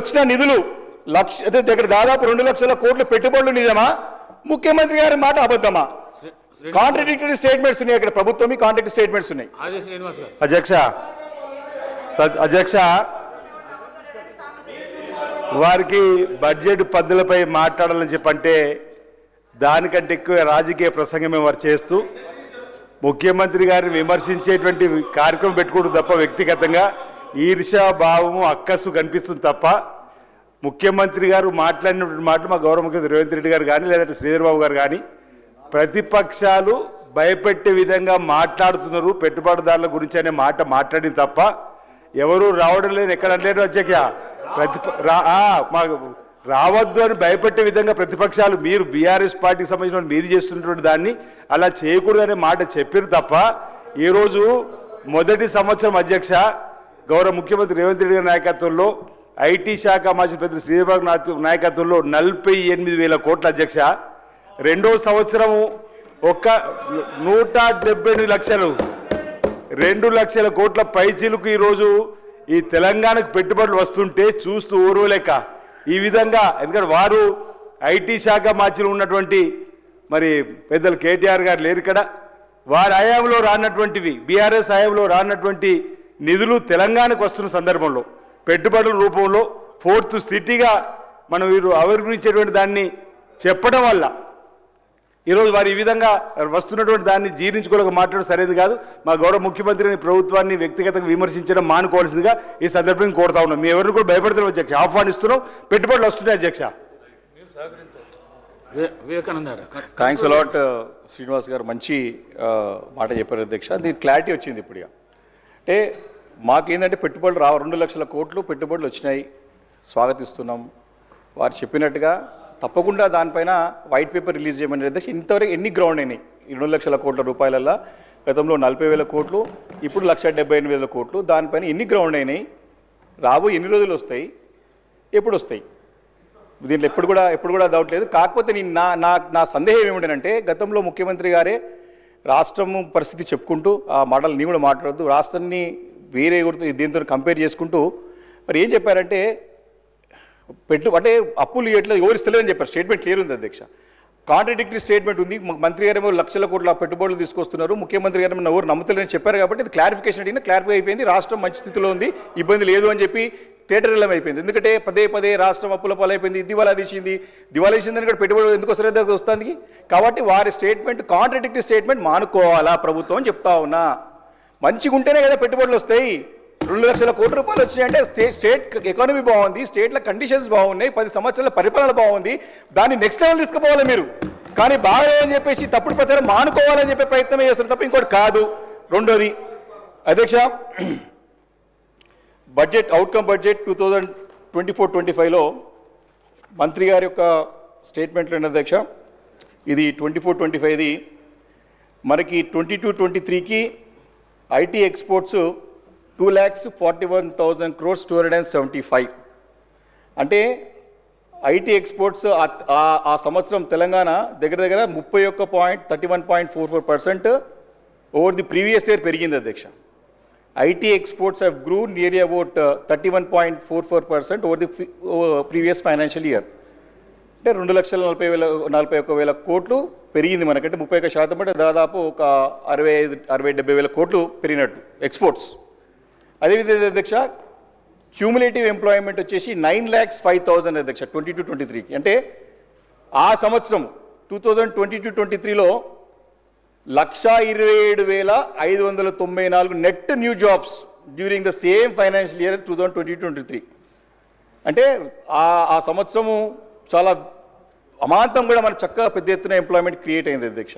వచ్చిన నిధులు దగ్గర దాదాపు 2 లక్షల కోట్ల పెట్టుబడులు నిజమా? ముఖ్యమంత్రి గారి మాట అబద్ధమా? కాంట్రడిక్టరీ స్టేట్మెంట్స్ ఉన్నాయి ఇక్కడ, ప్రభుత్వం కాంట్రడిక్టరీ స్టేట్మెంట్స్ ఉన్నాయి. అధ్యక్ష వారికి బడ్జెట్ పద్ధతులపై మాట్లాడాలని చెప్పంటే దానికంటే ఎక్కువ రాజకీయ ప్రసంగమే వారు చేస్తూ ముఖ్యమంత్రి గారిని విమర్శించేటువంటి కార్యక్రమం పెట్టుకోవడం తప్ప వ్యక్తిగతంగా ఈర్ష్యా భావము అక్కసు కనిపిస్తుంది తప్ప ముఖ్యమంత్రి గారు మాట్లాడినటువంటి మాటలు మా గౌరవ ముఖ్యమంత్రి రేవంత్ రెడ్డి గారు కానీ లేదంటే శ్రీధర్ బాబు గారు కానీ ప్రతిపక్షాలు భయపెట్టే విధంగా మాట్లాడుతున్నారు, పెట్టుబడిదారుల గురించి అనే మాట మాట్లాడింది తప్ప ఎవరు రావడం లేదు. ఎక్కడ అనలేరు అధ్యక్ష. రావద్దు అని భయపెట్టే విధంగా ప్రతిపక్షాలు మీరు బీఆర్ఎస్ పార్టీకి సంబంధించిన మీరు చేస్తున్నటువంటి దాన్ని అలా చేయకూడదనే మాట చెప్పారు తప్ప ఈరోజు మొదటి సంవత్సరం అధ్యక్ష గౌరవ ముఖ్యమంత్రి రేవంత్ రెడ్డి గారి నాయకత్వంలో ఐటీ శాఖ మంత్రి పెద్ద శ్రీధర్ నాయకత్వంలో 48,000 కోట్ల అధ్యక్ష. రెండో సంవత్సరము ఒక్క 178 లక్షలు 2 లక్షల కోట్ల పైచీలకు ఈరోజు ఈ తెలంగాణకు పెట్టుబడులు వస్తుంటే చూస్తూ ఓర్వలేక ఈ విధంగా, ఎందుకంటే వారు ఐటీ శాఖ మంత్రులు ఉన్నటువంటి మరి పెద్దలు కేటీఆర్ గారు లేరు ఇక్కడ, వారి హయాంలో రానటువంటివి బీఆర్ఎస్ హయాంలో రానటువంటి నిధులు తెలంగాణకు వస్తున్న సందర్భంలో పెట్టుబడుల రూపంలో 4th సిటీగా మనం వీరు అభివృద్ధించేటువంటి దాన్ని చెప్పడం వల్ల ఈరోజు వారు ఈ విధంగా వస్తున్నటువంటి దాన్ని జీర్ణించుకోలేక మాట్లాడడం సరైనది కాదు. మా గౌరవ ముఖ్యమంత్రిని ప్రభుత్వాన్ని వ్యక్తిగతంగా విమర్శించడం మానుకోవాల్సిందిగా ఈ సందర్భంగా కోరుతా ఉన్నాం. మీ ఎవరిని కూడా భయపడతాం అధ్యక్ష, ఆహ్వానిస్తున్నాం, పెట్టుబడులు వస్తున్నాయి అధ్యక్ష. థ్యాంక్స్ అలాట్ శ్రీనివాస్ గారు, మంచి మాట చెప్పారు అధ్యక్ష. దీనికి క్లారిటీ వచ్చింది ఇప్పుడు. అంటే మాకేంటంటే పెట్టుబడులు 2 లక్షల కోట్లు పెట్టుబడులు వచ్చినాయి, స్వాగతిస్తున్నాం. వారు చెప్పినట్టుగా తప్పకుండా దానిపైన వైట్ పేపర్ రిలీజ్ చేయమని అధ్యక్ష. ఇంతవరకు ఎన్ని గ్రౌండ్ అయినాయి 2 లక్షల కోట్ల రూపాయలల్లో? గతంలో 40,000 కోట్లు, ఇప్పుడు 1,78,000 కోట్లు. దానిపైన ఎన్ని గ్రౌండ్ అయినాయి, రాబోయే ఎన్ని రోజులు వస్తాయి, ఎప్పుడు వస్తాయి? దీంట్లో ఎప్పుడు కూడా డౌట్ లేదు. కాకపోతే నేను నా సందేహం ఏమిటంటే గతంలో ముఖ్యమంత్రి గారే రాష్ట్రం పరిస్థితి చెప్పుకుంటూ ఆ మాటలు నీ కూడా మాట్లాడద్దు, రాష్ట్రాన్ని వేరే దీంతో కంపేర్ చేసుకుంటూ మరి ఏం చెప్పారంటే అంటే అప్పులు ఎట్లా ఎవరు ఇస్తలేదని చెప్పారు. స్టేట్మెంట్ క్లియర్ ఉంది అధ్యక్ష. కాంట్రడిక్టరీ స్టేట్మెంట్ ఉంది. మంత్రి గారు ఏమో లక్షల కోట్ల పెట్టుబడులు తీసుకొస్తున్నారు, ముఖ్యమంత్రి గారు ఎవరు నమ్ముతలేని చెప్పారు. కాబట్టి ఇది క్లారిఫికేషన్ అడిగినా క్లారిఫై అయిపోయింది. రాష్ట్రం మంచి స్థితిలో ఉంది, ఇబ్బంది లేదు అని చెప్పి టేటరిలం అయిపోయింది. ఎందుకంటే పదే రాష్ట్రం అప్పుల పాలైపోయింది, దివాలా తీసిందని కూడా పెట్టుబడులు ఎందుకు వస్తుంది. కాబట్టి వారి స్టేట్మెంట్ కాంట్రడిక్టరీ స్టేట్మెంట్ మానుకోవాలా ప్రభుత్వం అని చెప్తా ఉన్నా. మంచిగా ఉంటేనే కదా పెట్టుబడులు వస్తాయి. 2 లక్షల కోట్ల రూపాయలు వచ్చినాయంటే స్టేట్ ఎకానమీ బాగుంది, స్టేట్ల కండిషన్స్ బాగున్నాయి, 10 సంవత్సరాల పరిపాలన బాగుంది, దాన్ని నెక్స్ట్ లెవెల్ తీసుకుపోవాలి మీరు. కానీ బాగాలేదని చెప్పేసి తప్పుడు ప్రచారం మానుకోవాలని చెప్పే ప్రయత్నం చేస్తున్నారు తప్ప ఇంకోటి కాదు. రెండోది అధ్యక్ష, బడ్జెట్ అవుట్కమ్ బడ్జెట్ 2024-25లో మంత్రి గారి యొక్క స్టేట్మెంట్లో ఏంటి అధ్యక్ష, ఇది 24-25ది మనకి 22-23కి ఐటీ ఎక్స్పోర్ట్స్ 2,41,000 crores 275. అంటే ఐటీ ఎక్స్పోర్ట్స్ ఆ సంవత్సరం తెలంగాణ దగ్గర 31.44% ఓవర్ ది ప్రీవియస్ ఇయర్ పెరిగింది అధ్యక్ష. IT exports have grew nearly about 31.44% over the previous financial year. అంటే 2,41,000 కోట్లు పెరిగింది మనకంటే 31% అంటే దాదాపు ఒక 60,000-70,000 కోట్లు పెరిగినట్టు ఎక్స్పోర్ట్స్. అదేవిధంగా అధ్యక్ష క్యూములేటివ్ ఎంప్లాయ్మెంట్ వచ్చేసి 9,05,000 అధ్యక్ష 22-23కి. అంటే ఆ సంవత్సరం 2022-23లో 127,594 net new jobs during the same financial year 2022-23. అంటే ఆ సంవత్సరము చాలా అమాంతం కూడా మన చక్కగా పెద్ద ఎత్తున ఎంప్లాయ్మెంట్ క్రియేట్ అయింది అధ్యక్ష.